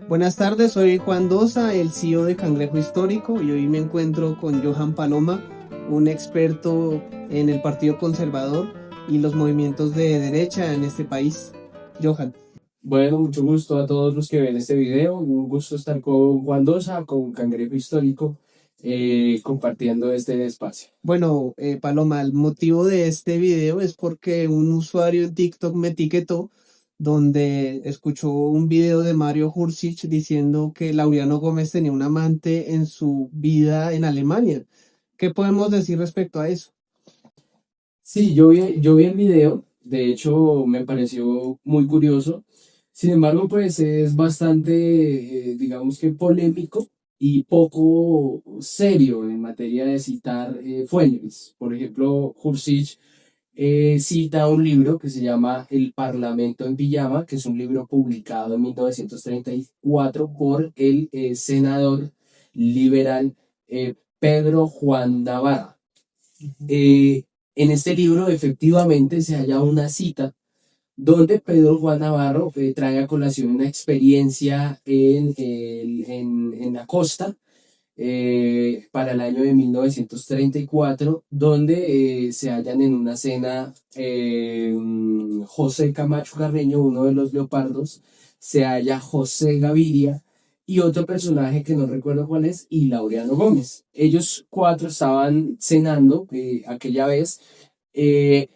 Buenas tardes, soy Juan Dosa, el CEO de Cangrejo Histórico, y hoy me encuentro con Johan Paloma, un experto en el Partido Conservador y los movimientos de derecha en este país. Johan. Bueno, mucho gusto a todos los que ven este video. Un gusto estar con Juan Dosa, con Cangrejo Histórico, compartiendo este espacio. Bueno, Paloma, el motivo de este video es porque un usuario en TikTok me etiquetó donde escuchó un video de Mario Hursic diciendo que Laureano Gómez tenía un amante en su vida en Alemania. ¿Qué podemos decir respecto a eso? Sí, yo vi el video, de hecho me pareció muy curioso. Sin embargo, pues es bastante, digamos que polémico y poco serio en materia de citar fuentes. Por ejemplo, Hursic cita un libro que se llama El Parlamento en Pijama, que es un libro publicado en 1934 por el senador liberal Pedro Juan Navarra. Ujú. Eh, en este libro efectivamente se halla una cita donde Pedro Juan Navarro trae a colación una experiencia en la costa para el año de 1934, donde se hallan en una cena José Camacho Carreño, uno de los leopardos, se halla José Gaviria y otro personaje que no recuerdo cuál es, y Laureano Gómez. Ellos cuatro estaban cenando aquella vez. eh,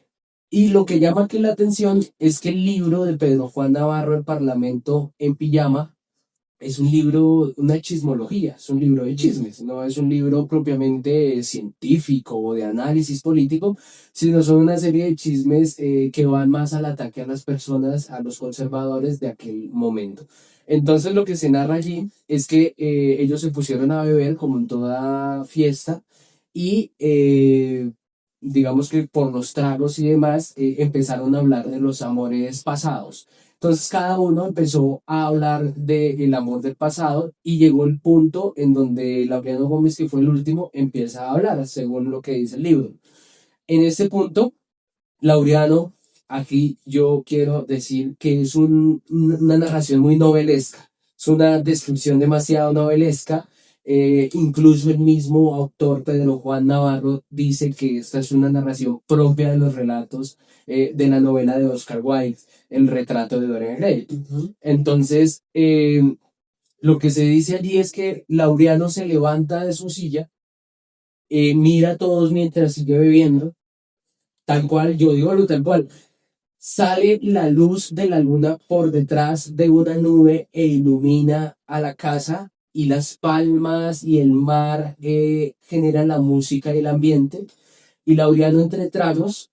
y lo que llama aquí la atención es que el libro de Pedro Juan Navarro, El Parlamento en Pijama, es un libro, una chismología, es un libro de chismes, no es un libro propiamente científico o de análisis político, sino son una serie de chismes que van más al ataque a las personas, a los conservadores de aquel momento. Entonces lo que se narra allí es que ellos se pusieron a beber como en toda fiesta y digamos que por los tragos y demás empezaron a hablar de los amores pasados. Entonces cada uno empezó a hablar del amor del pasado y llegó el punto en donde Laureano Gómez, que fue el último, empieza a hablar, según lo que dice el libro. En este punto, Laureano, aquí yo quiero decir que es una narración muy novelesca, es una descripción demasiado novelesca. Incluso el mismo autor Pedro Juan Navarro dice que esta es una narración propia de los relatos de la novela de Oscar Wilde, El retrato de Dorian Gray. Ujú. Entonces, lo que se dice allí es que Laureano se levanta de su silla, mira a todos mientras sigue bebiendo, tal cual, yo digo lo tal cual. Sale la luz de la luna por detrás de una nube e ilumina a la casa y las palmas y el mar generan la música y el ambiente. Y Laureano entre tragos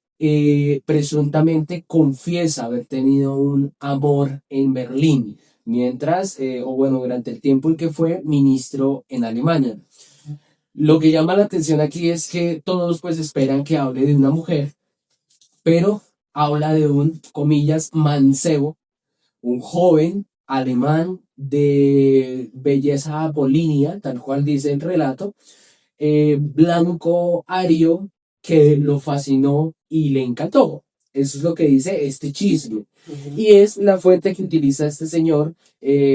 presuntamente confiesa haber tenido un amor en Berlín, mientras, o bueno, durante el tiempo en que fue ministro en Alemania. Lo que llama la atención aquí es que todos pues esperan que hable de una mujer, pero habla de un, comillas, mancebo, un joven alemán de belleza apolínea, tal cual dice el relato, blanco, ario, que lo fascinó y le encantó. Eso es lo que dice este chisme. Ujú. Y es la fuente que utiliza este señor,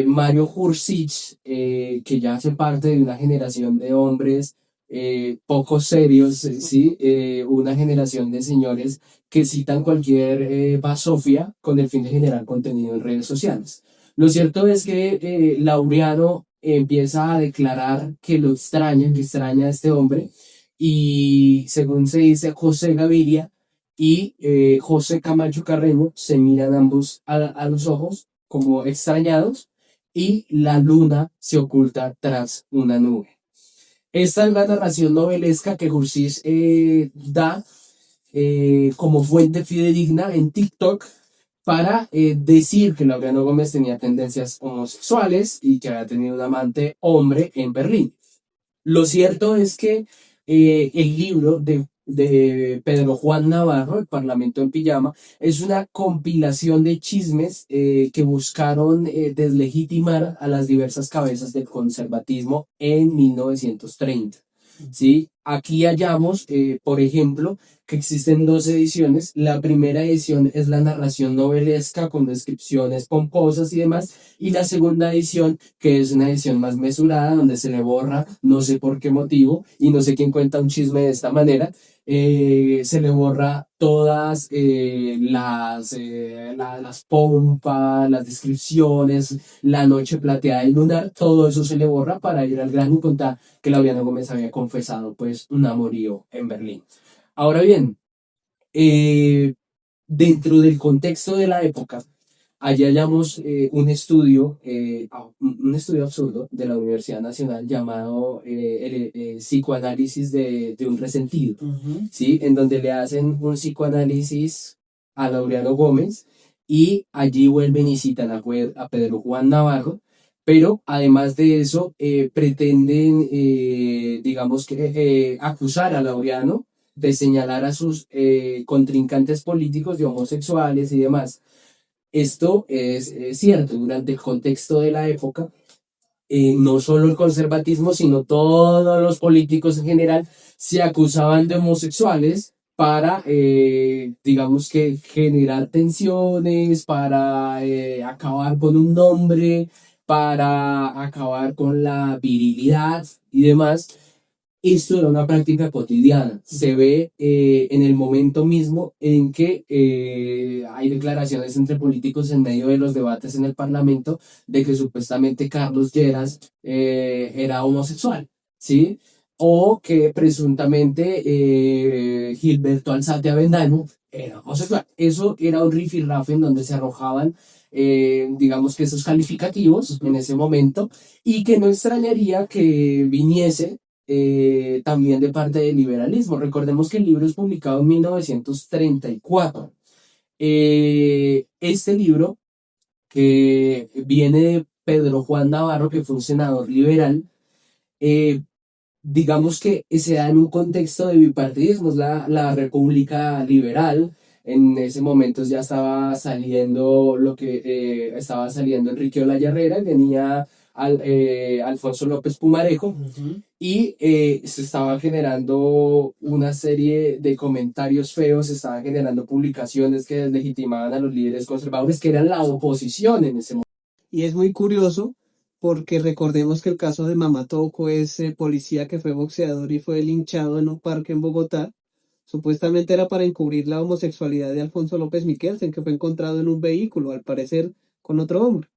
Mario Hursic, que ya hace parte de una generación de hombres poco serios, ¿sí? Una generación de señores que citan cualquier basofia con el fin de generar contenido en redes sociales. Lo cierto es que Laureano empieza a declarar que extraña a este hombre, y según se dice, José Gaviria y José Camacho Carreño se miran ambos a los ojos como extrañados y la luna se oculta tras una nube. Esta es la narración novelesca que Gursis da como fuente fidedigna en TikTok para decir que Laureano Gómez tenía tendencias homosexuales y que había tenido un amante hombre en Berlín. Lo cierto es que el libro de Pedro Juan Navarro, El Parlamento en Pijama, es una compilación de chismes que buscaron deslegitimar a las diversas cabezas del conservatismo en 1930. ¿Sí? aquí hallamos, por ejemplo, que existen dos ediciones. La primera edición es la narración novelesca con descripciones pomposas y demás, y la segunda edición, que es una edición más mesurada, donde se le borra, no sé por qué motivo, y no sé quién cuenta un chisme de esta manera, se le borra todas las pompas, las descripciones, la noche plateada y lunar, todo eso se le borra para ir al grano y contar que Laureano Gómez había confesado pues un amorío en Berlín. Ahora bien, eh, dentro del contexto de la época, allí hallamos un estudio absurdo de la Universidad Nacional llamado el psicoanálisis de un resentido, ¿sí? En donde le hacen un psicoanálisis a Laureano Gómez y allí vuelven y citan a Pedro Juan Navarro, pero además de eso pretenden, digamos que, acusar a Laureano de señalar a sus contrincantes políticos de homosexuales y demás. Esto es cierto, durante el contexto de la época, no solo el conservatismo, sino todos los políticos en general se acusaban de homosexuales para, digamos que, generar tensiones, para acabar con un nombre, para acabar con la virilidad y demás. Esto era una práctica cotidiana. Se ve en el momento mismo en que hay declaraciones entre políticos en medio de los debates en el Parlamento de que supuestamente Carlos Lleras era homosexual, ¿sí? O que presuntamente Gilberto Alzate Avendaño era homosexual. Eso era un rifirrafe en donde se arrojaban, digamos que esos calificativos en ese momento, y que no extrañaría que viniese también de parte del liberalismo. Recordemos que el libro es publicado en 1934. Este libro, que viene de Pedro Juan Navarro, que fue un senador liberal, eh, digamos que se da en un contexto de bipartidismo, es la República Liberal. En ese momento ya estaba saliendo estaba saliendo Enrique Olaya Herrera y venía Alfonso López Pumarejo, y se estaba generando una serie de comentarios feos, se estaban generando publicaciones que deslegitimaban a los líderes conservadores, que eran la oposición en ese momento. Y es muy curioso porque recordemos que el caso de Mamá Toco, ese policía que fue boxeador y fue linchado en un parque en Bogotá, supuestamente era para encubrir la homosexualidad de Alfonso López Miquelsen, que fue encontrado en un vehículo, al parecer con otro hombre.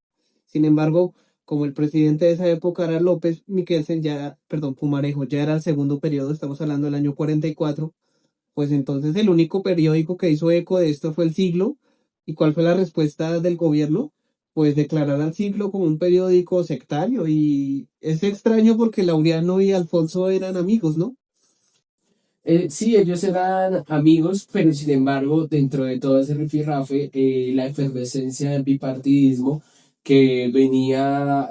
Sin embargo, como el presidente de esa época era López Miquelsen, perdón, Pumarejo, ya era el segundo periodo, estamos hablando del año 44, pues entonces el único periódico que hizo eco de esto fue El Siglo. ¿Y cuál fue la respuesta del gobierno? Pues declarar al Siglo como un periódico sectario. Y es extraño porque Laureano y Alfonso eran amigos, ¿no? Sí, ellos eran amigos, pero sin embargo, dentro de todo ese rifirrafe, la efervescencia del bipartidismo que venía,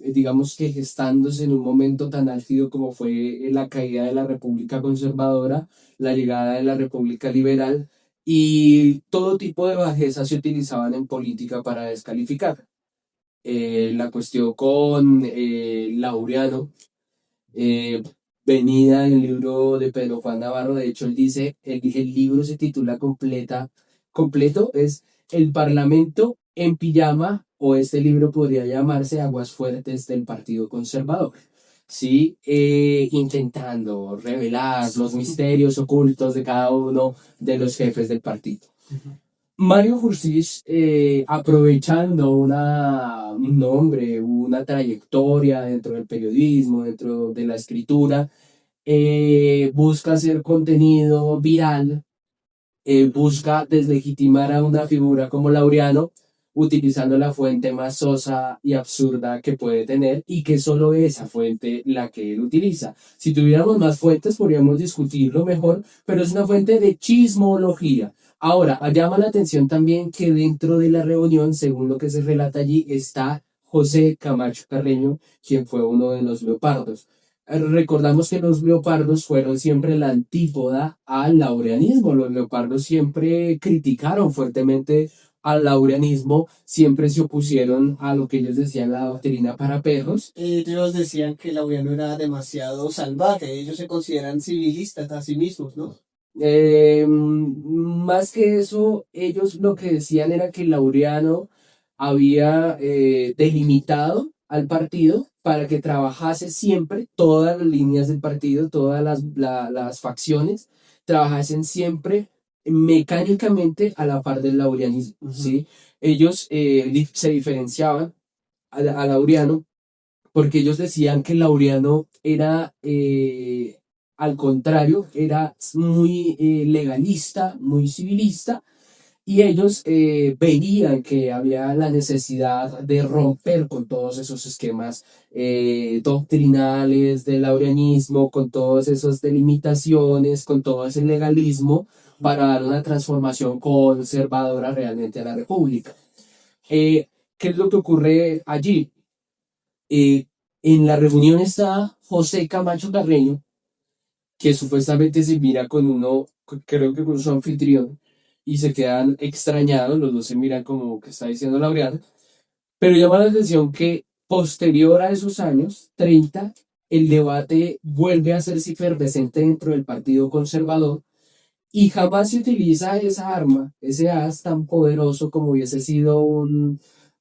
digamos que gestándose en un momento tan álgido como fue la caída de la República Conservadora, la llegada de la República Liberal, y todo tipo de bajezas se utilizaban en política para descalificar. La cuestión con Laureano, eh, venida en el libro de Pedro Juan Navarro. De hecho, él dice, el libro se titula completo, es El Parlamento en pijama, o este libro podría llamarse Aguas Fuertes del Partido Conservador. Sí, intentando revelar los misterios ocultos de cada uno de los jefes del partido. Mario Jursis, aprovechando un nombre, una trayectoria dentro del periodismo, dentro de la escritura, busca hacer contenido viral, busca deslegitimar a una figura como Laureano, utilizando la fuente más sosa y absurda que puede tener, y que solo es esa fuente la que él utiliza. Si tuviéramos más fuentes podríamos discutirlo mejor, pero es una fuente de chismología. Ahora, llama la atención también que dentro de la reunión, según lo que se relata allí, está José Camacho Carreño, quien fue uno de los leopardos. Recordamos que los leopardos fueron siempre la antípoda al laureanismo. Los leopardos siempre criticaron fuertemente al laureanismo siempre se opusieron a lo que ellos decían la doctrina para perros. Ellos decían que Laureano era demasiado salvaje, ellos se consideran civilistas a sí mismos, ¿no? Más que eso, ellos lo que decían era que Laureano había delimitado al partido para que trabajase siempre todas las líneas del partido, todas las facciones, trabajasen siempre mecánicamente a la par del laureanismo, ¿sí? Ellos se diferenciaban a Laureano porque ellos decían que Laureano era, al contrario, era muy legalista, muy civilista, y ellos veían que había la necesidad de romper con todos esos esquemas doctrinales del laureanismo, con todas esas delimitaciones, con todo ese legalismo, para dar una transformación conservadora realmente a la República. ¿Qué es lo que ocurre allí? Eh, en la reunión está José Camacho Carreño, que supuestamente se mira con uno, creo que con su anfitrión, y se quedan extrañados, los dos se miran como que está diciendo Laureano, pero llama la atención que posterior a esos años, 30, el debate vuelve a hacerse efervescente dentro del Partido Conservador y jamás se utiliza esa arma, ese as tan poderoso como hubiese sido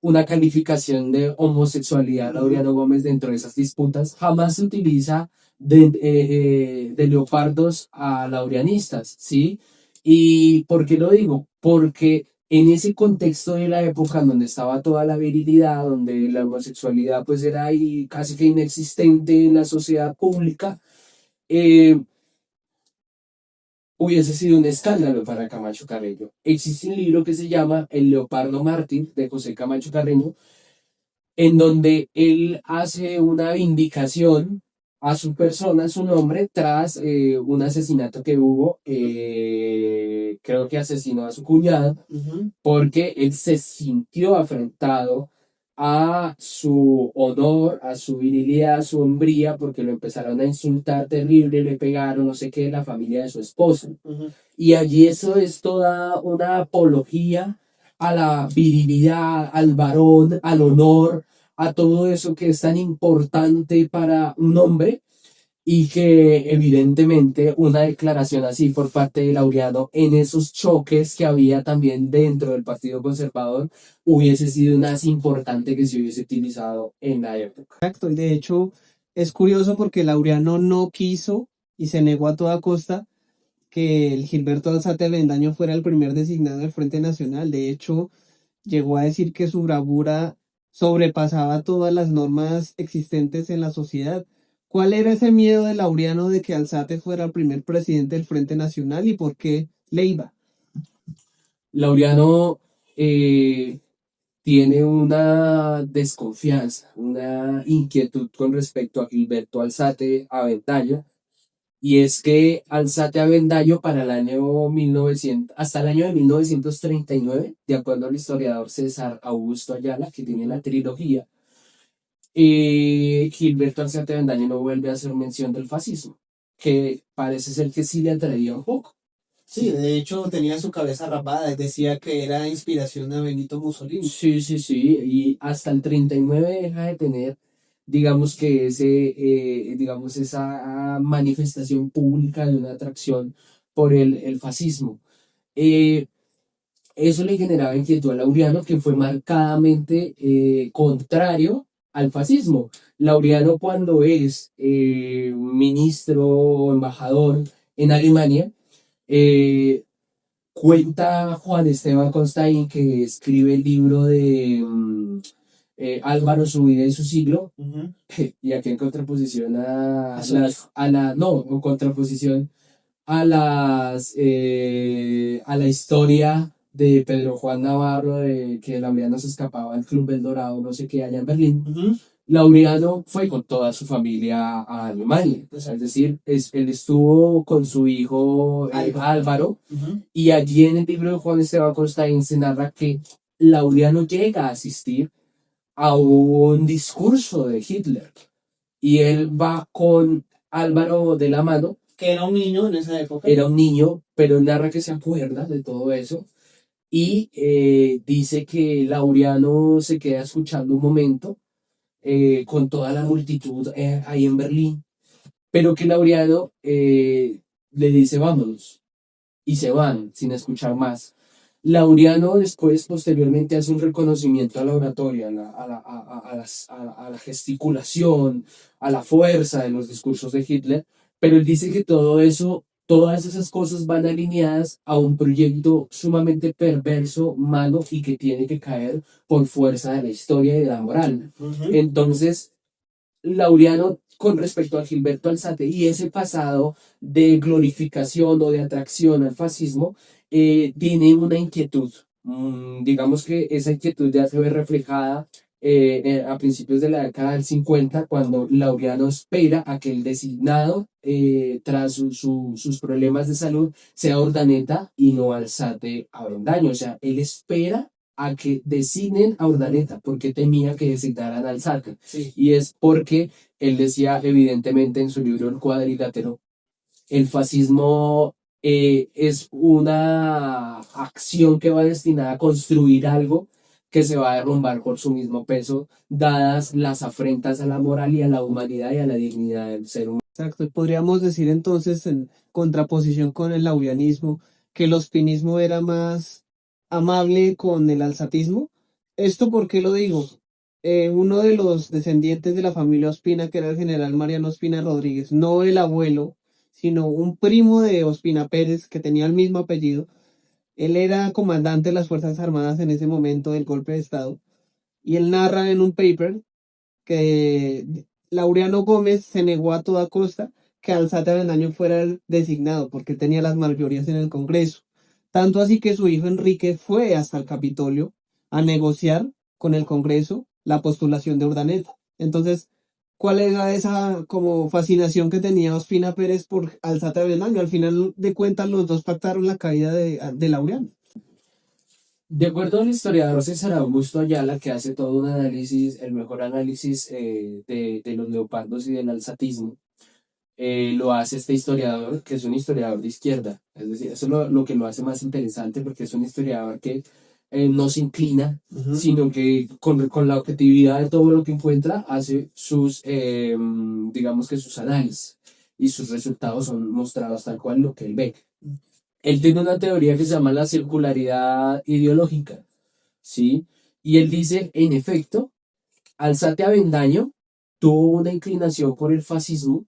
una calificación de homosexualidad Laureano Gómez dentro de esas disputas, jamás se utiliza de leopardos a laureanistas, ¿sí? ¿Y por qué lo digo? Porque en ese contexto de la época en donde estaba toda la virilidad, donde la homosexualidad pues era ahí casi que inexistente en la sociedad pública, eh, hubiese sido un escándalo para Camacho Carreño. Existe un libro que se llama El Leopardo Mártir de José Camacho Carreño, en donde él hace una vindicación a su persona, a su nombre, tras un asesinato que hubo, creo que asesinó a su cuñada, porque él se sintió afrentado a su honor, a su virilidad, a su hombría, porque lo empezaron a insultar terrible, le pegaron, no sé qué, la familia de su esposa. Y allí eso es toda una apología a la virilidad, al varón, al honor, a todo eso que es tan importante para un hombre y que evidentemente una declaración así por parte de Laureano en esos choques que había también dentro del Partido Conservador hubiese sido más importante que se hubiese utilizado en la época. Exacto, y de hecho es curioso porque Laureano no quiso y se negó a toda costa que el Gilberto Alzate Avendaño fuera el primer designado del Frente Nacional. De hecho, llegó a decir que su bravura sobrepasaba todas las normas existentes en la sociedad. ¿Cuál era ese miedo de Laureano de que Alzate fuera el primer presidente del Frente Nacional y por qué le iba? Laureano tiene una desconfianza, una inquietud con respecto a Gilberto Alzate Avendaño, y es que Alzate Avendaño para el año 1900, hasta el año de 1939, de acuerdo al historiador César Augusto Ayala, que tiene la trilogía, Gilberto Alzate Avendaño no vuelve a hacer mención del fascismo, que parece ser que sí le atraía un poco. Sí, de hecho tenía su cabeza rapada y decía que era inspiración a Benito Mussolini. Sí, sí, sí, y hasta el 39 deja de tener, digamos que digamos, esa manifestación pública de una atracción por el fascismo. Eh, Eso le generaba inquietud a Laureano, que fue marcadamente contrario al fascismo. Laureano, cuando es ministro o embajador en Alemania, eh, cuenta Juan Esteban Constaín, que escribe el libro de Álvaro, su vida y su siglo, y aquí en contraposición no, en contraposición a la historia de Pedro Juan Navarro, de que Laureano se escapaba del Club del Dorado, no sé qué, allá en Berlín. Laureano fue con toda su familia a Alemania, o sea, es decir, él estuvo con su hijo Álvaro, y allí en el libro de Juan Esteban Constaín se narra que Laureano llega a asistir a un discurso de Hitler, y él va con Álvaro de la mano. Que era un niño en esa época. Era un niño, pero narra que se acuerda de todo eso y dice que Laureano se queda escuchando un momento con toda la multitud ahí en Berlín, pero que Laureano le dice vámonos y se van sin escuchar más. Laureano después, posteriormente, hace un reconocimiento a la oratoria, a la gesticulación, a la fuerza de los discursos de Hitler, pero él dice que todo eso, todas esas cosas van alineadas a un proyecto sumamente perverso, malo y que tiene que caer por fuerza de la historia y de la moral. Entonces, Laureano con respecto a Gilberto Alzate y ese pasado de glorificación o de atracción al fascismo, tiene una inquietud. Digamos que esa inquietud ya se ve reflejada a principios de la década del 50, cuando Laureano espera a que el designado, tras sus problemas de salud, sea Urdaneta y no Alzate Avendaño. O sea, él espera a que designen a Urdaneta, porque temía que designaran a Alzate. Sí. Y es porque él decía evidentemente en su libro El Cuadrilátero, el fascismo es una acción que va destinada a construir algo que se va a derrumbar por su mismo peso, dadas las afrentas a la moral y a la humanidad y a la dignidad del ser humano. Exacto, y podríamos decir entonces en contraposición con el laureanismo que el ospinismo era más amable con el alzatismo. ¿Esto por qué lo digo? Uno de los descendientes de la familia Ospina, que era el general Mariano Ospina Rodríguez, no el abuelo, sino un primo de Ospina Pérez, que tenía el mismo apellido, él era comandante de las Fuerzas Armadas en ese momento del golpe de Estado, y él narra en un paper que Laureano Gómez se negó a toda costa que Alzate Avendaño fuera el designado porque tenía las mayorías en el Congreso. Tanto así que su hijo Enrique fue hasta el Capitolio a negociar con el Congreso la postulación de Urdaneta. Entonces, ¿cuál era esa como fascinación que tenía Ospina Pérez por Alzate Avendaño? Al final de cuentas, los dos pactaron la caída de Laureano. De acuerdo al historiador César Augusto Ayala, que hace todo un análisis, el mejor análisis de los leopardos y del alzatismo, lo hace este historiador, que es un historiador de izquierda. Es decir, eso es lo que lo hace más interesante, porque es un historiador que no se inclina, sino que con la objetividad de todo lo que encuentra, hace sus, digamos que sus análisis, y sus resultados son mostrados tal cual lo que él ve. Él tiene una teoría que se llama la circularidad ideológica, ¿sí? Y él dice, en efecto, Alzate Avendaño tuvo una inclinación por el fascismo,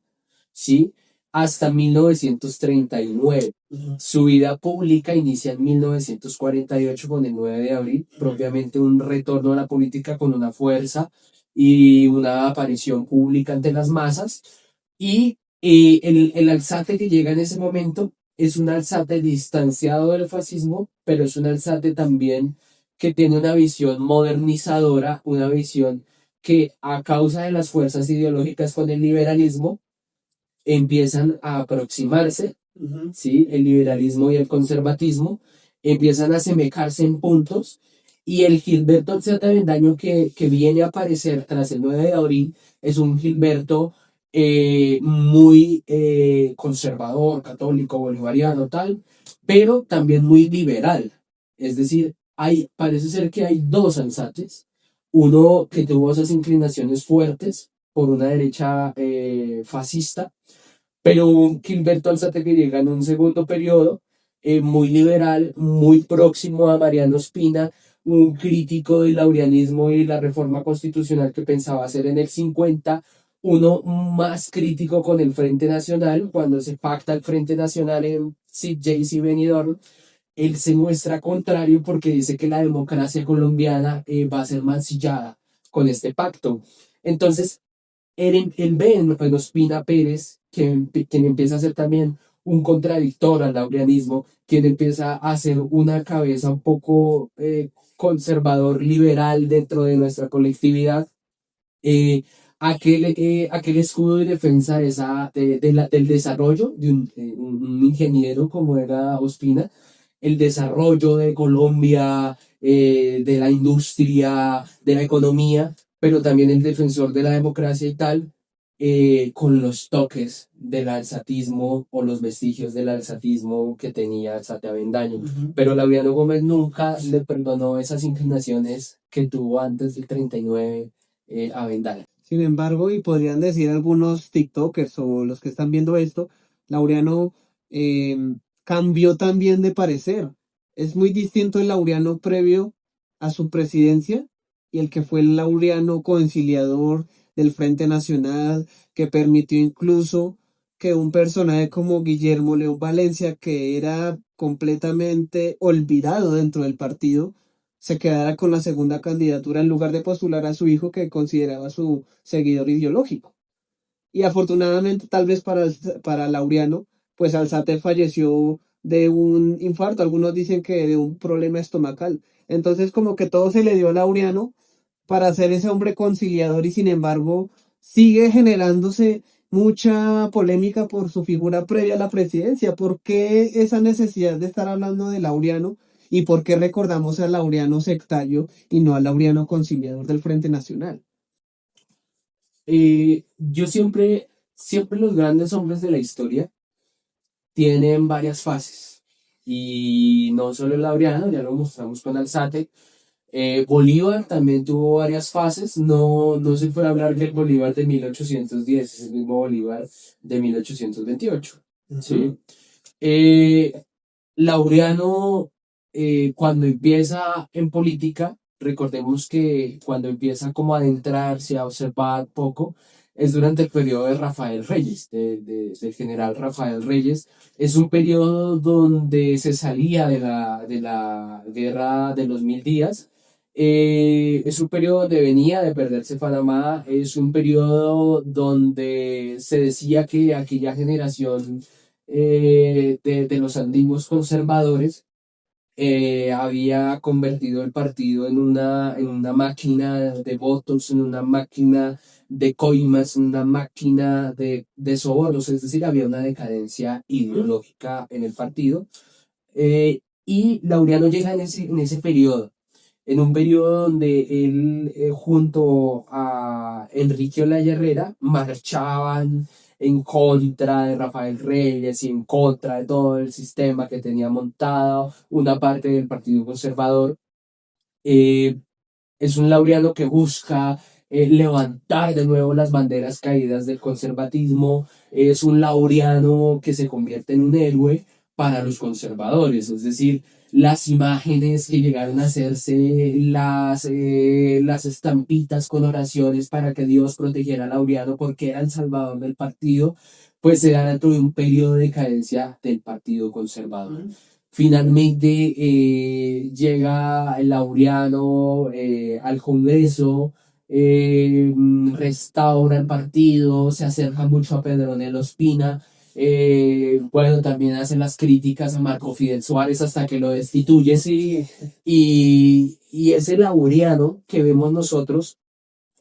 ¿sí? Hasta 1939. Su vida pública inicia en 1948 con el 9 de abril, propiamente un retorno a la política con una fuerza y una aparición pública ante las masas. Y el alzate que llega en ese momento es un alzate distanciado del fascismo, pero es un alzate también que tiene una visión modernizadora, una visión que a causa de las fuerzas ideológicas con el liberalismo empiezan a aproximarse, ¿sí? El liberalismo y el conservatismo empiezan a asemejarse en puntos, y el Gilberto Alzate Avendaño que viene a aparecer tras el 9 de abril es un Gilberto muy conservador, católico, bolivariano, tal, pero también muy liberal. Es decir, parece ser que hay dos alzates, uno que tuvo esas inclinaciones fuertes por una derecha fascista, pero un Gilberto Alzate que llega en un segundo periodo, muy liberal, muy próximo a Mariano Ospina, un crítico del laureanismo y la reforma constitucional que pensaba hacer en el 50, uno más crítico con el Frente Nacional, cuando se pacta el Frente Nacional en Sitges y Benidorm, él se muestra contrario porque dice que la democracia colombiana va a ser mancillada con este pacto. Entonces, él ve en Ospina Pérez, quien empieza a ser también un contradictor al laureanismo, quien empieza a ser una cabeza un poco conservador, liberal dentro de nuestra colectividad, aquel escudo de defensa del desarrollo de un ingeniero como era Ospina, el desarrollo de Colombia, de la industria, de la economía, pero también el defensor de la democracia y tal, con los toques del alzatismo o los vestigios del alzatismo que tenía Alzate Avendaño. Pero Laureano Gómez nunca le perdonó esas inclinaciones que tuvo antes del 39 Avendaño. Sin embargo, y podrían decir algunos TikTokers o los que están viendo esto, Laureano cambió también de parecer. Es muy distinto el Laureano previo a su presidencia y el que fue el Laureano conciliador del Frente Nacional, que permitió incluso que un personaje como Guillermo León Valencia, que era completamente olvidado dentro del partido, se quedara con la segunda candidatura en lugar de postular a su hijo que consideraba su seguidor ideológico. Y afortunadamente, tal vez para Laureano, pues Alzate falleció de un infarto, algunos dicen que de un problema estomacal. Entonces como que todo se le dio a Laureano para ser ese hombre conciliador y sin embargo sigue generándose mucha polémica por su figura previa a la presidencia. ¿Por qué esa necesidad de estar hablando de Laureano y por qué recordamos a Laureano sectario y no a Laureano conciliador del Frente Nacional? Yo siempre los grandes hombres de la historia tienen varias fases. Y no solo el Laureano, ya lo mostramos con Alzate. Bolívar también tuvo varias fases. No se puede hablar del Bolívar de 1810, es el mismo Bolívar de 1828. ¿Sí? Laureano, cuando empieza en política, recordemos que cuando empieza como a adentrarse, a observar poco, es durante el periodo de Rafael Reyes, del general Rafael Reyes. Es un periodo donde se salía de la guerra de los 1000 días. Es un periodo donde venía de perderse Panamá, es un periodo donde se decía que aquella generación de los antiguos conservadores había convertido el partido en una máquina de votos, en una máquina de coimas, en una máquina de sobornos, es decir, había una decadencia ideológica en el partido. Y Laureano llega en ese periodo, en un periodo donde él, junto a Enrique Olaya Herrera, marchaban en contra de Rafael Reyes y en contra de todo el sistema que tenía montado una parte del Partido Conservador. Eh, es un Laureano que busca levantar de nuevo las banderas caídas del conservatismo. Es un Laureano que se convierte en un héroe para los conservadores, es decir, las imágenes que llegaron a hacerse, las estampitas con oraciones para que Dios protegiera a Laureano porque era el salvador del partido, pues se da dentro de un periodo de decadencia del Partido Conservador. Finalmente llega el Laureano al Congreso, restaura el partido, se acerca mucho a Pedronel Ospina. Bueno, también hace las críticas a Marco Fidel Suárez hasta que lo destituye. Sí, Y ese Laureano que vemos nosotros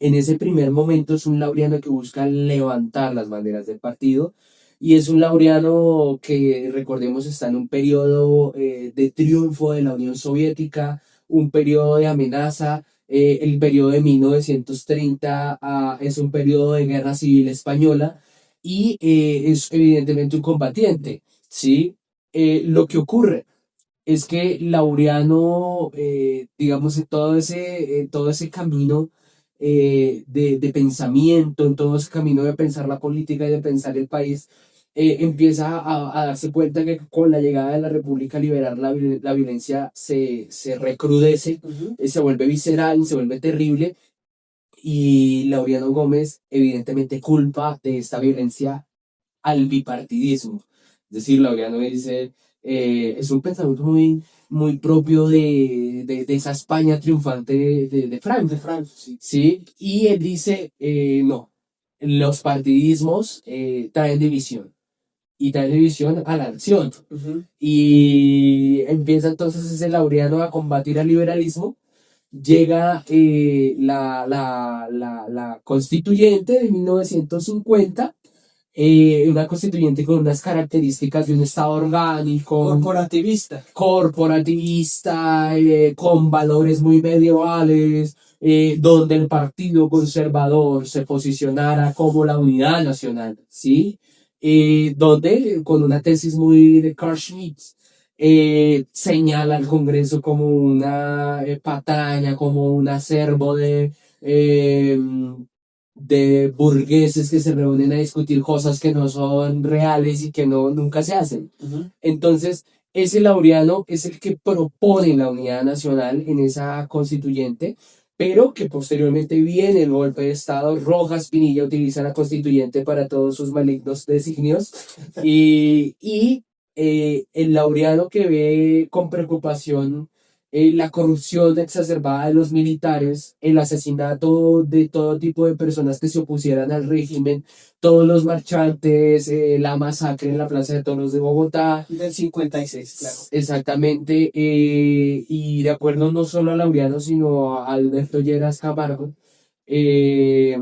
en ese primer momento es un Laureano que busca levantar las banderas del partido y es un Laureano que, recordemos, está en un periodo de triunfo de la Unión Soviética, un periodo de amenaza. El periodo de 1930 es un periodo de guerra civil española y es evidentemente un combatiente, ¿sí? Lo que ocurre es que Laureano, digamos, en todo ese camino de pensamiento, en todo ese camino de pensar la política y de pensar el país, empieza a darse cuenta que con la llegada de la República Liberal la violencia se recrudece, se vuelve visceral, se vuelve terrible, y Laureano Gómez evidentemente culpa de esta violencia al bipartidismo. Es decir, Laureano dice, es un pensamiento muy propio de esa España triunfante de Franco. de Francia, sí. ¿Sí? Y él dice, no, los partidismos traen división y traen división a la nación. Y empieza entonces ese Laureano a combatir al liberalismo. Llega la constituyente de 1950, una constituyente con unas características de un Estado orgánico, Corporativista. corporativista, con valores muy medievales, donde el Partido Conservador se posicionara como la unidad nacional, ¿sí? Donde, con una tesis muy de Carl Schmitt, señala al Congreso como una patraña, como un acervo eh, de burgueses que se reúnen a discutir cosas que no son reales y que no, nunca se hacen. Entonces, ese Laureano es el que propone la unidad nacional en esa constituyente, pero que posteriormente viene el golpe de Estado. Rojas Pinilla utiliza la constituyente para todos sus malignos designios y el Laureano que ve con preocupación la corrupción exacerbada de los militares, el asesinato de todo tipo de personas que se opusieran al régimen, todos los marchantes, la masacre en la Plaza de Toros de Bogotá. Del 56, claro. Exactamente, y de acuerdo no solo a Laureano, sino a Alberto Lleras Camargo, eh,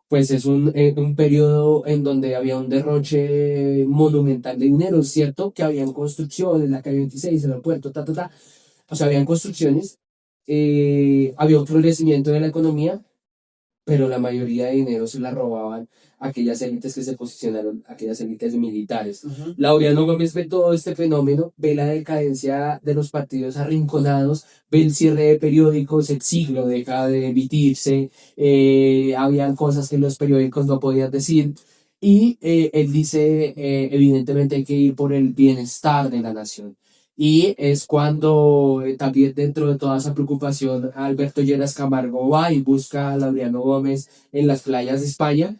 pues es un periodo en donde había un derroche monumental de dinero, ¿cierto? Que habían construcciones, la calle 26, el aeropuerto, ta, ta, ta. O sea, habían construcciones, había un florecimiento de la economía, pero la mayoría de dinero se la robaban aquellas élites que se posicionaron, aquellas élites militares. Laureano Gómez ve todo este fenómeno, ve la decadencia de los partidos arrinconados, ve el cierre de periódicos, el siglo deja de emitirse, habían cosas que los periódicos no podían decir, y él dice, evidentemente hay que ir por el bienestar de la nación. Y es cuando también dentro de toda esa preocupación Alberto Lleras Camargo va y busca a Laureano Gómez en las playas de España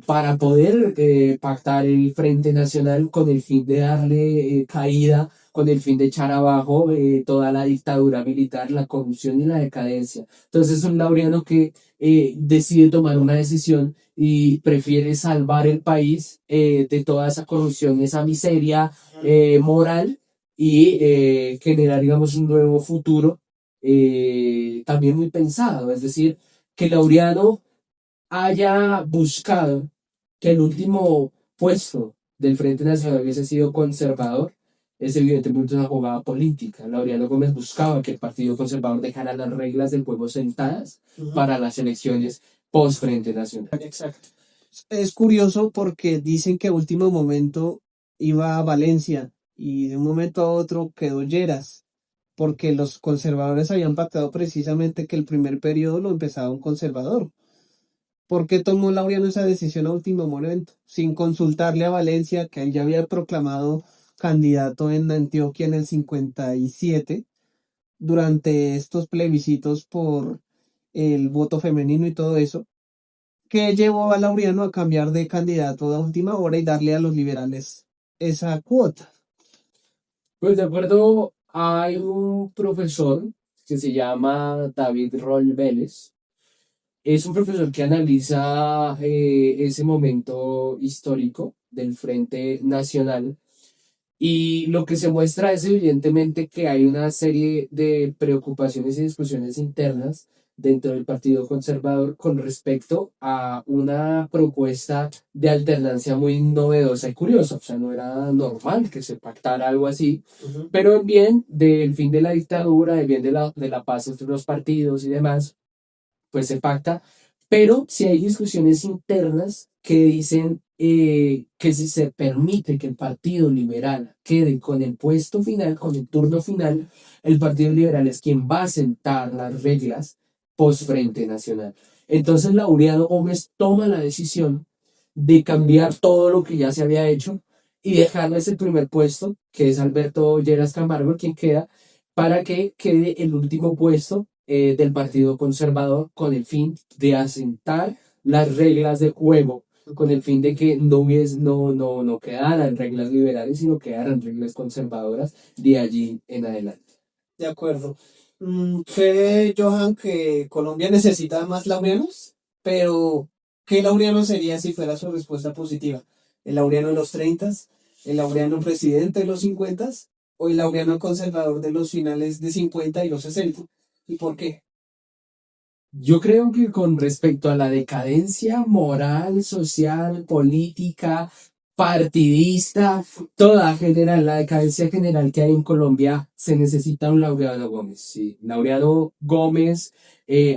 para poder pactar el Frente Nacional con el fin de darle caída, con el fin de echar abajo toda la dictadura militar, la corrupción y la decadencia. Entonces es un Laureano que decide tomar una decisión y prefiere salvar el país de toda esa corrupción, esa miseria moral y generar, digamos, un nuevo futuro también muy pensado. Es decir, que Laureano haya buscado que el último puesto del Frente Nacional hubiese sido conservador, es evidentemente una jugada política. Laureano Gómez buscaba que el Partido Conservador dejara las reglas del juego sentadas para las elecciones post Frente Nacional. Exacto. Es curioso porque dicen que a último momento iba a Valencia y de un momento a otro quedó Lleras, porque los conservadores habían pactado precisamente que el primer periodo lo empezaba un conservador. ¿Por qué tomó Laureano esa decisión a último momento? Sin consultarle a Valencia, que él ya había proclamado candidato en Antioquia en el 57, durante estos plebiscitos por el voto femenino y todo eso, que llevó a Laureano a cambiar de candidato a última hora y darle a los liberales esa cuota. Pues de acuerdo, hay un profesor que se llama David Roll Vélez. Es un profesor que analiza ese momento histórico del Frente Nacional y lo que se muestra es evidentemente que hay una serie de preocupaciones y discusiones internas dentro del Partido Conservador con respecto a una propuesta de alternancia muy novedosa y curiosa. O sea, no era normal que se pactara algo así, pero en bien del fin de la dictadura, en bien de la paz entre los partidos y demás, pues se pacta, pero si hay discusiones internas que dicen que si se permite que el Partido Liberal quede con el puesto final, con el turno final, el Partido Liberal es quien va a sentar las reglas post Frente Nacional. Entonces Laureano Gómez toma la decisión de cambiar todo lo que ya se había hecho y dejarles el primer puesto, que es Alberto Lleras Camargo, quien queda, para que quede el último puesto del Partido Conservador con el fin de asentar las reglas de juego, con el fin de que no quedaran reglas liberales, sino quedaran reglas conservadoras de allí en adelante. De acuerdo. ¿Cree Johan que Colombia necesita más laureanos? Pero, ¿qué laureano sería si fuera su respuesta positiva? ¿El laureano de los 30? ¿El laureano presidente de los 50? ¿O el laureano conservador de los finales de 50 y los 60? ¿Y por qué? Yo creo que con respecto a la decadencia moral, social, política, partidista, toda general, la decadencia general que hay en Colombia, se necesita un Laureano Gómez, sí. Laureano Gómez,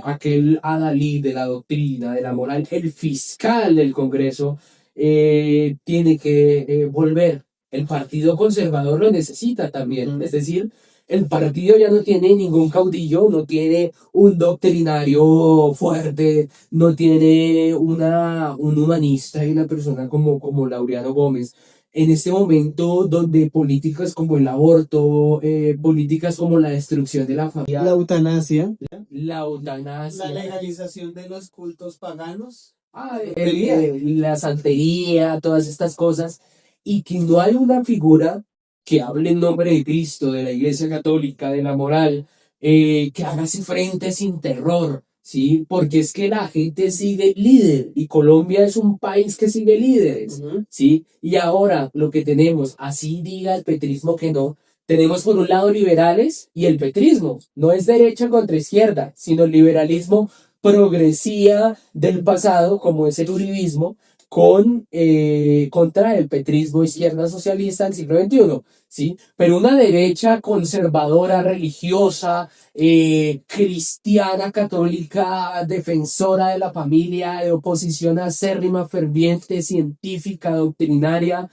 aquel adalid de la doctrina, de la moral, el fiscal del Congreso, tiene que volver. El Partido Conservador lo necesita también, es decir, el partido ya no tiene ningún caudillo, no tiene un doctrinario fuerte, no tiene un humanista y una persona como Laureano Gómez. En este momento donde políticas como el aborto, políticas como la destrucción de la familia, La eutanasia, la La eutanasia, legalización de los cultos paganos. la santería, todas estas cosas, y que no hay una figura que hable en nombre de Cristo, de la Iglesia Católica, de la moral, que haga ese frente sin terror, ¿sí? Porque es que la gente sigue líder y Colombia es un país que sigue líderes, ¿sí? Y ahora lo que tenemos, así diga el petrismo que no, tenemos por un lado liberales y el petrismo, no es derecha contra izquierda, sino el liberalismo progresía del pasado, como es el uribismo, contra el petrismo izquierda socialista del siglo XXI, ¿sí? Pero una derecha conservadora, religiosa, cristiana, católica, defensora de la familia, de oposición acérrima, ferviente, científica, doctrinaria,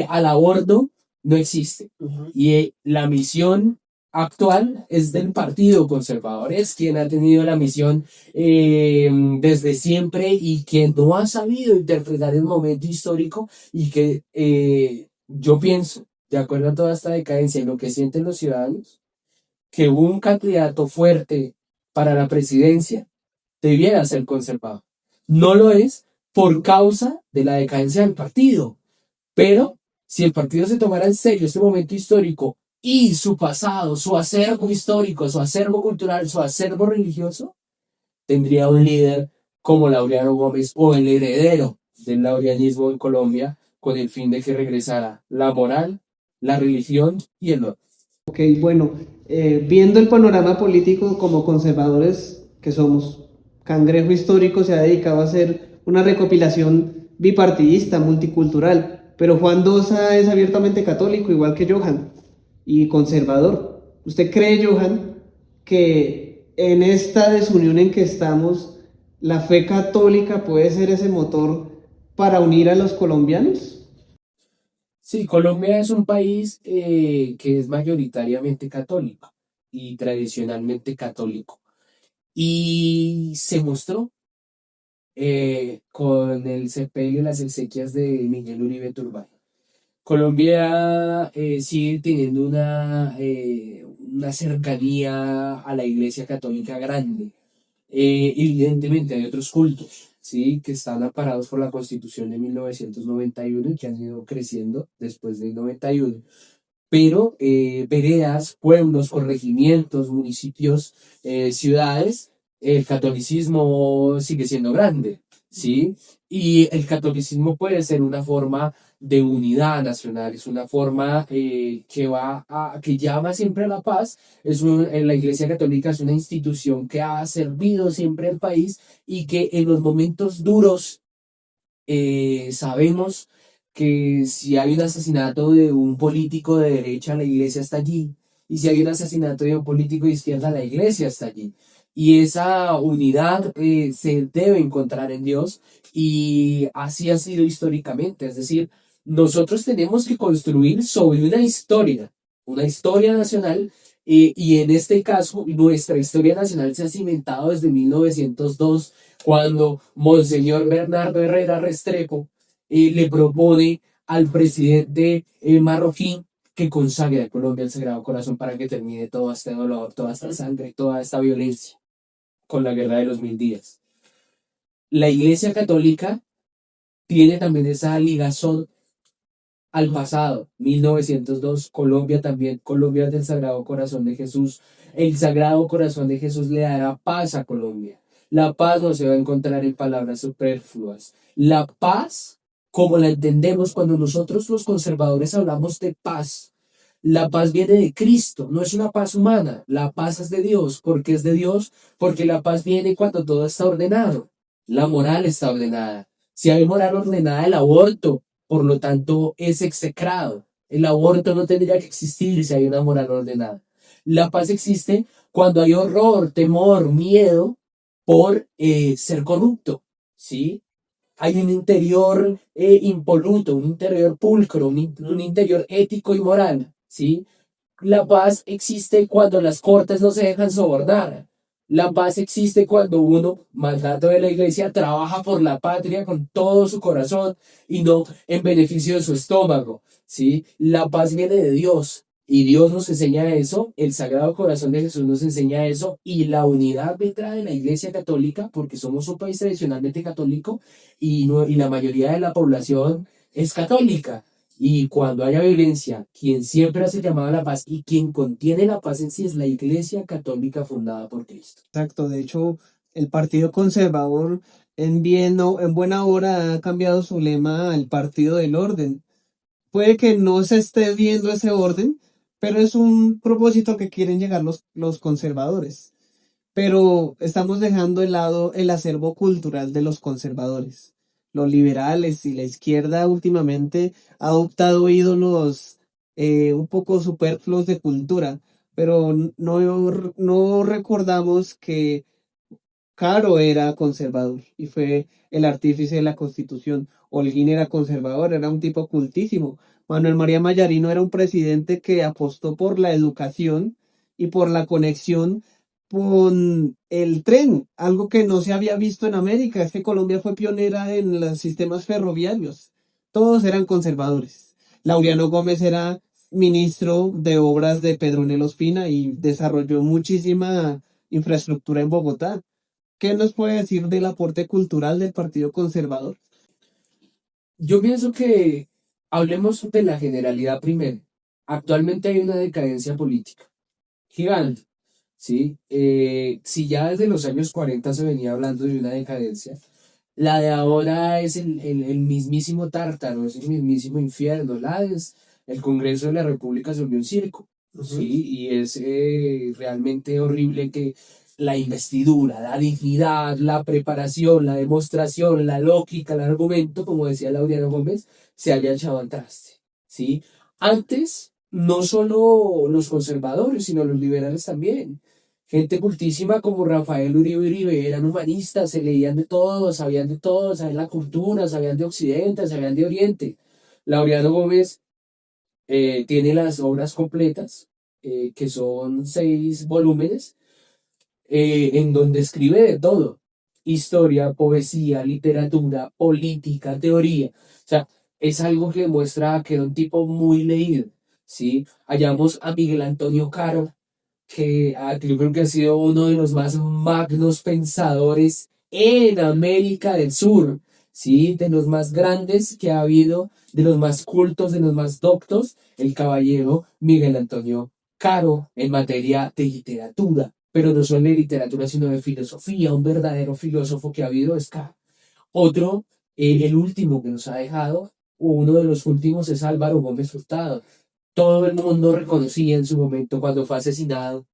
al aborto, no existe. Y la misión actual es del Partido Conservador, es quien ha tenido la misión desde siempre y quien no ha sabido interpretar el momento histórico y que yo pienso, de acuerdo a toda esta decadencia y lo que sienten los ciudadanos, que un candidato fuerte para la presidencia debiera ser conservador. No lo es por causa de la decadencia del partido, pero si el partido se tomara en serio este momento histórico y su pasado, su acervo histórico, su acervo cultural, su acervo religioso, tendría un líder como Laureano Gómez o el heredero del laureanismo en Colombia, con el fin de que regresara la moral, la religión y el orden. ok, bueno, viendo el panorama político como conservadores que somos, Cangrejo Histórico se ha dedicado a hacer una recopilación bipartidista, multicultural, pero Juan Dosa es abiertamente católico, igual que Johan, y conservador. ¿Usted cree, Johan, que en esta desunión en que estamos, la fe católica puede ser ese motor para unir a los colombianos? Sí, Colombia es un país que es mayoritariamente católico y tradicionalmente católico. Y se mostró con el sepelio y las exequias de Miguel Uribe Turbay. Colombia sigue teniendo una cercanía a la Iglesia Católica grande. Evidentemente hay otros cultos, ¿sí? Que están amparados por la Constitución de 1991 y que han ido creciendo después del 91. Pero veredas, pueblos, corregimientos, municipios, ciudades, el catolicismo sigue siendo grande, ¿sí? Y el catolicismo puede ser una forma de unidad nacional, es una forma que llama siempre a la paz. La Iglesia Católica es una institución que ha servido siempre al país y que en los momentos duros sabemos que si hay un asesinato de un político de derecha, la iglesia está allí. Y si hay un asesinato de un político de izquierda, la iglesia está allí. Y esa unidad se debe encontrar en Dios y así ha sido históricamente. Es decir, nosotros tenemos que construir sobre una historia nacional y en este caso nuestra historia nacional se ha cimentado desde 1902 cuando Monseñor Bernardo Herrera Restrepo le propone al presidente marroquí que consagre a Colombia el Sagrado Corazón para que termine todo este dolor, toda esta sangre, toda esta violencia con la Guerra de los 1000 días. La Iglesia Católica tiene también esa ligazón al pasado, 1902, Colombia también, Colombia del Sagrado Corazón de Jesús. El Sagrado Corazón de Jesús le dará paz a Colombia. La paz no se va a encontrar en palabras superfluas. La paz, como la entendemos cuando nosotros los conservadores hablamos de paz, la paz viene de Cristo, no es una paz humana. La paz es de Dios. ¿Por qué es de Dios? Porque la paz viene cuando todo está ordenado. La moral está ordenada. Si hay moral ordenada, el aborto por lo tanto es execrado. El aborto no tendría que existir si hay una moral ordenada. La paz existe cuando hay horror, temor, miedo por ser corrupto, ¿sí? Hay un interior impoluto, un interior pulcro, un interior ético y moral, ¿sí? La paz existe cuando las cortes no se dejan sobornar. La paz existe cuando uno, mandato de la iglesia, trabaja por la patria con todo su corazón y no en beneficio de su estómago, ¿sí? La paz viene de Dios y Dios nos enseña eso, el Sagrado Corazón de Jesús nos enseña eso y la unidad vendrá de la iglesia católica porque somos un país tradicionalmente católico y, y la mayoría de la población es católica. Y cuando haya violencia, quien siempre hace llamado a la paz y quien contiene la paz en sí es la Iglesia Católica fundada por Cristo. Exacto, de hecho, el Partido Conservador en buena hora ha cambiado su lema al Partido del Orden. Puede que no se esté viendo ese orden, pero es un propósito que quieren llegar los conservadores. Pero estamos dejando de lado el acervo cultural de los conservadores. Los liberales y la izquierda últimamente ha adoptado ídolos un poco superfluos de cultura, pero no recordamos que Caro era conservador y fue el artífice de la Constitución. Holguín era conservador, era un tipo cultísimo. Manuel María Mayarino era un presidente que apostó por la educación y por la conexión con el tren, algo que no se había visto en América. Es que Colombia fue pionera en los sistemas ferroviarios. Todos eran conservadores. Laureano Gómez era ministro de obras de Pedro Ospina y desarrolló muchísima infraestructura en Bogotá. ¿Qué nos puede decir del aporte cultural del Partido Conservador? Yo pienso que hablemos de la generalidad primero. Actualmente hay una decadencia política gigante, ¿sí? Si ya desde los años 40 se venía hablando de una decadencia, la de ahora es el mismísimo tártaro, es el mismísimo infierno. El Congreso de la República se volvió un circo, ¿sí? Y es realmente horrible que la investidura, la dignidad, la preparación, la demostración, la lógica, el argumento, como decía Laureano Gómez, se haya echado al traste, ¿sí? Antes, no solo los conservadores, sino los liberales también. Gente cultísima como Rafael Uribe eran humanistas, se leían de todo, sabían la cultura, sabían de Occidente, sabían de Oriente. Laureano Gómez tiene las obras completas, que son 6 volúmenes, en donde escribe de todo: historia, poesía, literatura, política, teoría. O sea, es algo que demuestra que era un tipo muy leído, ¿sí? Hallamos a Miguel Antonio Caro, que yo creo que ha sido uno de los más magnos pensadores en América del Sur, ¿sí? De los más grandes que ha habido, de los más cultos, de los más doctos, el caballero Miguel Antonio Caro en materia de literatura, pero no solo de literatura, sino de filosofía. Un verdadero filósofo que ha habido es Caro. Otro, el último que nos ha dejado, o uno de los últimos, es Álvaro Gómez Hurtado. Todo el mundo reconocía en su momento, cuando fue asesinado,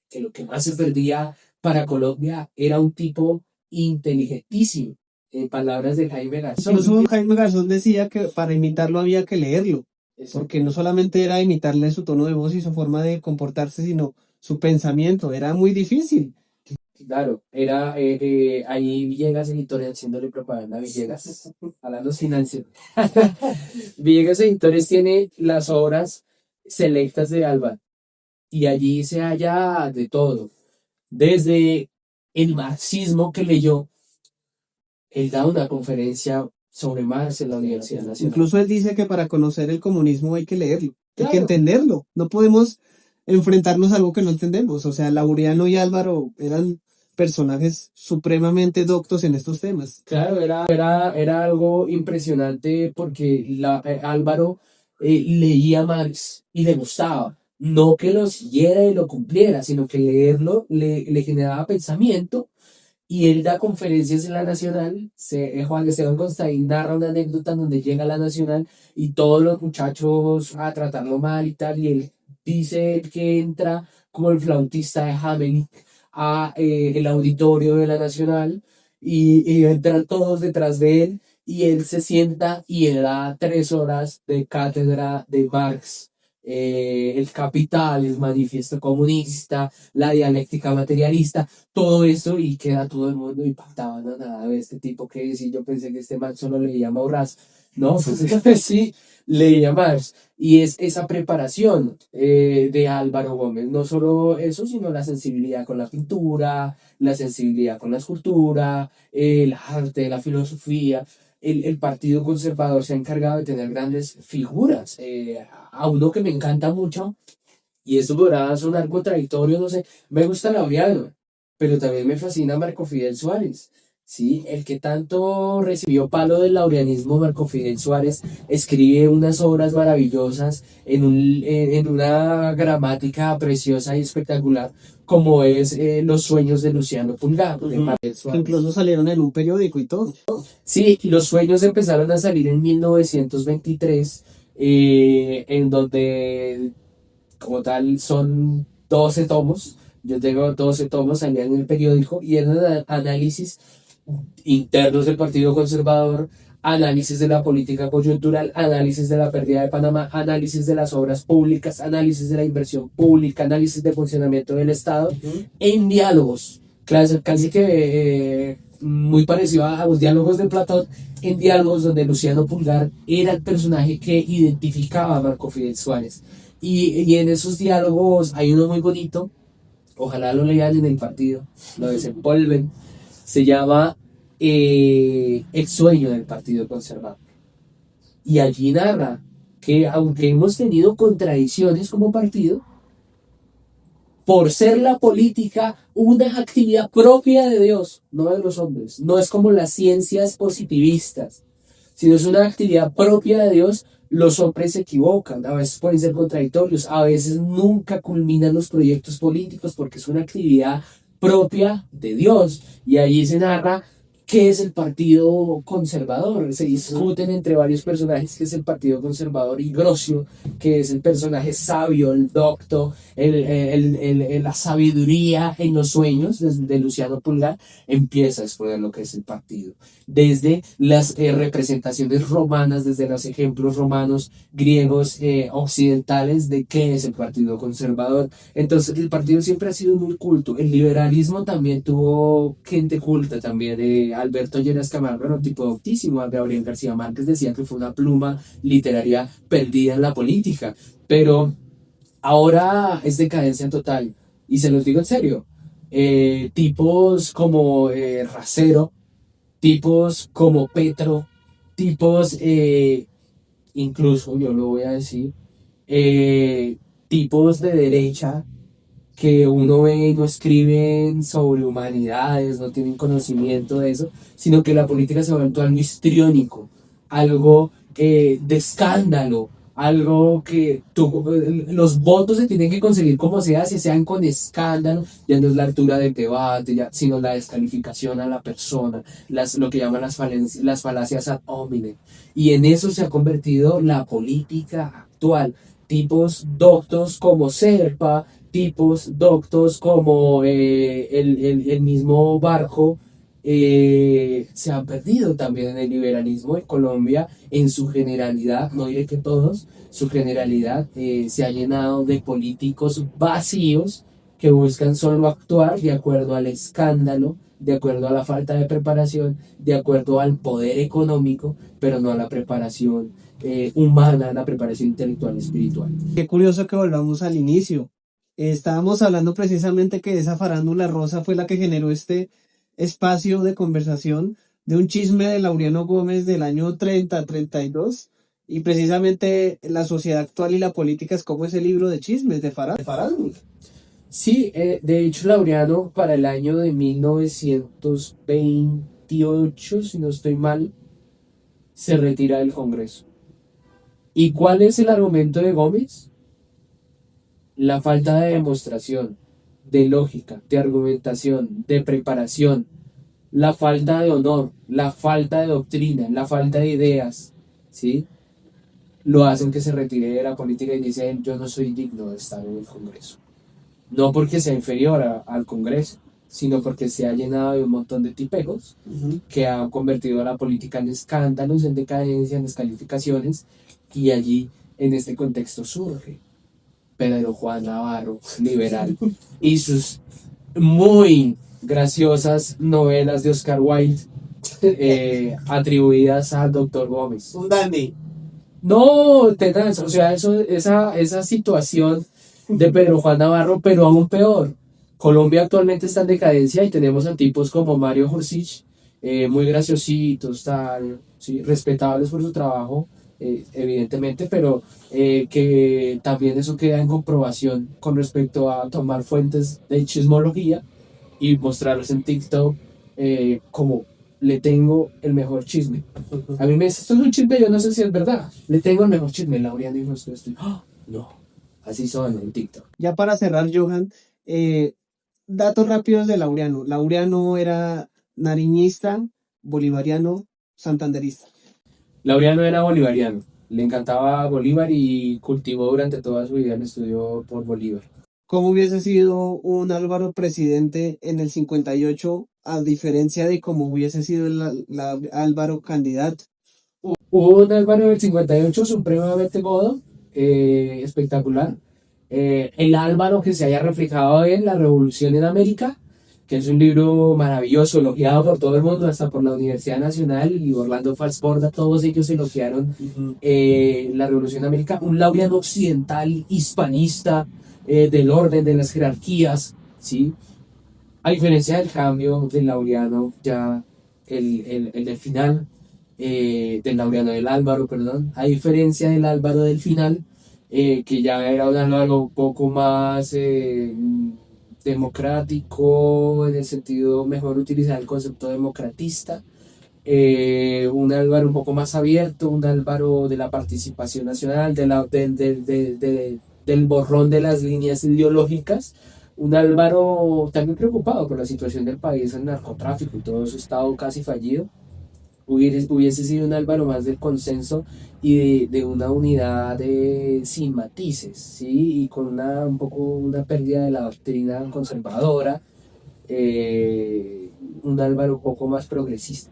que lo que más se perdía para Colombia era un tipo inteligentísimo, en palabras de Jaime Garzón. Incluso Jaime Garzón decía que para imitarlo había que leerlo, porque no solamente era imitarle su tono de voz y su forma de comportarse, sino su pensamiento. Era muy difícil. Claro, era ahí Villegas Editores haciéndole propaganda a Villegas, hablando financiero. Villegas Editores tiene las obras selectas de Álvaro y allí se halla de todo, desde el marxismo que leyó. Él da una conferencia sobre Marx en la Universidad Nacional. Incluso él dice que para conocer el comunismo hay que leerlo, hay que Claro. entenderlo. No podemos enfrentarnos a algo que no entendemos. O sea, Laureano y Álvaro eran personajes supremamente doctos en estos temas. Claro, era algo impresionante porque Álvaro leía Marx y le gustaba. No que lo siguiera y lo cumpliera, sino que leerlo le generaba pensamiento. Y él da conferencias en la Nacional. Juan Esteban Constaín narra una anécdota en donde llega a la Nacional y todos los muchachos a tratarlo mal y tal. Y él dice que entra como el flautista de Hamelin a el auditorio de la Nacional y entran todos detrás de él y él se sienta y él da 3 horas de cátedra de Marx, el Capital, el Manifiesto Comunista, la dialéctica materialista, todo eso, y queda todo el mundo impactado, no, nada, de este tipo que si yo pensé que este man solo leía Maurras, no, pues sí, leía Marx, y es esa preparación de Álvaro Gómez, no solo eso, sino la sensibilidad con la pintura, la sensibilidad con la escultura, el arte, la filosofía. El Partido Conservador se ha encargado de tener grandes figuras. A uno que me encanta mucho, y esto podrá sonar contradictorio, no sé, me gusta Laureano, pero también me fascina Marco Fidel Suárez. Sí, el que tanto recibió palo del laureanismo, Marco Fidel Suárez, escribe unas obras maravillosas en una gramática preciosa y espectacular, como es Los sueños de Luciano Pulgar, de Ujú. Marco Suárez. Incluso salieron en un periódico y todo. Sí, los sueños empezaron a salir en 1923, en donde como tal son 12 tomos. Yo tengo 12 tomos, salían en el periódico y eran análisis internos del Partido Conservador, análisis de la política coyuntural, análisis de la pérdida de Panamá, análisis de las obras públicas, análisis de la inversión pública, análisis de funcionamiento del Estado, Ujú. en diálogos, casi que muy parecido a los diálogos de Platón, en diálogos donde Luciano Pulgar era el personaje que identificaba a Marco Fidel Suárez. Y en esos diálogos hay uno muy bonito, ojalá lo lean en el partido, lo desempolven, se llama El sueño del Partido Conservador. Y allí narra que aunque hemos tenido contradicciones como partido, por ser la política una actividad propia de Dios, no de los hombres, no es como las ciencias positivistas, sino es una actividad propia de Dios. Los hombres se equivocan, a veces pueden ser contradictorios, a veces nunca culminan los proyectos políticos porque es una actividad propia de Dios. Y ahí se narra qué es el Partido Conservador. Se discuten entre varios personajes qué es el Partido Conservador, y Grosio, que es el personaje sabio, el docto, la sabiduría en los sueños de Luciano Pulgar, empieza a exponer lo que es el partido desde las representaciones romanas, desde los ejemplos romanos, griegos, occidentales, de qué es el Partido Conservador. Entonces el partido siempre ha sido muy culto. El liberalismo también tuvo gente culta también. Alberto Lleras Camargo era un tipo doctísimo. Gabriel García Márquez decía que fue una pluma literaria perdida en la política, pero ahora es decadencia total, y se los digo en serio. Tipos como Racero, tipos como Petro, tipos, incluso yo lo voy a decir, tipos de derecha que uno ve y no escriben sobre humanidades, no tienen conocimiento de eso, sino que la política se ha vuelto algo histriónico, algo de escándalo, algo que los votos se tienen que conseguir como sea, si sean con escándalo, ya no es la altura del debate, ya, sino la descalificación a la persona, lo que llaman las falacias ad hominem. Y en eso se ha convertido la política actual. Tipos doctos como Serpa, tipos doctos como el mismo Barco, se han perdido también en el liberalismo en Colombia, en su generalidad, no diré que todos, su generalidad se ha llenado de políticos vacíos que buscan solo actuar de acuerdo al escándalo, de acuerdo a la falta de preparación, de acuerdo al poder económico, pero no a la preparación humana, a la preparación intelectual y espiritual. Qué curioso que volvamos al inicio. Estábamos hablando precisamente que esa farándula rosa fue la que generó este espacio de conversación de un chisme de Laureano Gómez del año 30-32, y precisamente la sociedad actual y la política es como ese libro de chismes de farándula. Sí, de hecho Laureano para el año de 1928, si no estoy mal, se retira del Congreso. ¿Y cuál es el argumento de Gómez? La falta de demostración, de lógica, de argumentación, de preparación, la falta de honor, la falta de doctrina, la falta de ideas, ¿sí? Lo hacen que se retire de la política y dicen, yo no soy digno de estar en el Congreso. No porque sea inferior al Congreso, sino porque se ha llenado de un montón de tipejos Ujú. que han convertido a la política en escándalos, en decadencia, en descalificaciones, y allí, en este contexto, surge Pedro Juan Navarro, liberal, y sus muy graciosas novelas de Oscar Wilde atribuidas al doctor Gómez. Un dandy. No, tenaz, o sea, esa situación de Pedro Juan Navarro, pero aún peor. Colombia actualmente está en decadencia y tenemos a tipos como Mario Jursich, muy graciositos, tal, sí, respetables por su trabajo, evidentemente, pero que también eso queda en comprobación con respecto a tomar fuentes de chismología y mostrarlos en TikTok como le tengo el mejor chisme. A mí me dice, esto es un chisme, yo no sé si es verdad. Le tengo el mejor chisme, Laureano dijo esto. ¡Ah! No, así son en TikTok. Ya para cerrar, Johan, datos rápidos de Laureano. Laureano era nariñista, bolivariano, santanderista. Laureano era bolivariano, le encantaba Bolívar y cultivó durante toda su vida el estudio por Bolívar. ¿Cómo hubiese sido un Álvaro presidente en el 58 a diferencia de cómo hubiese sido Álvaro candidato? Hubo un Álvaro del 58 supremamente godo, espectacular. El Álvaro que se haya reflejado en La Revolución en América, que es un libro maravilloso, elogiado por todo el mundo, hasta por la Universidad Nacional y Orlando Falsborda, todos ellos elogiaron La Revolución en América. Un Laureano occidental, hispanista, del orden, de las jerarquías, ¿sí? A diferencia del cambio del Laureano, ya el del final, del Laureano del Álvaro, perdón, a diferencia del Álvaro del final, que ya era un Álvaro un poco más democrático, en el sentido mejor utilizar el concepto democratista, un Álvaro un poco más abierto, un Álvaro de la participación nacional, del borrón de las líneas ideológicas, un Álvaro también preocupado por la situación del país, el narcotráfico y todo su estado casi fallido. Hubiese sido un Álvaro más del consenso y de una unidad sin matices, ¿sí? Y con un poco una pérdida de la doctrina conservadora, un Álvaro un poco más progresista.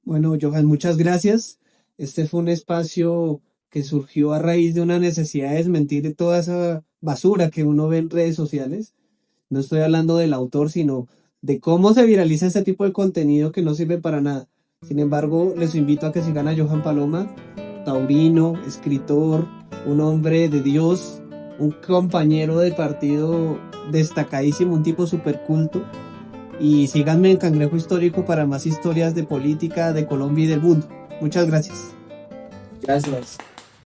Bueno, Johan, muchas gracias. Este fue un espacio que surgió a raíz de una necesidad de desmentir toda esa basura que uno ve en redes sociales. No estoy hablando del autor, sino de cómo se viraliza este tipo de contenido que no sirve para nada. Sin embargo, les invito a que sigan a Johan Paloma, taurino, escritor, un hombre de Dios, un compañero de partido destacadísimo, un tipo súper culto. Y síganme en Cangrejo Histórico para más historias de política de Colombia y del mundo. Muchas gracias. Gracias.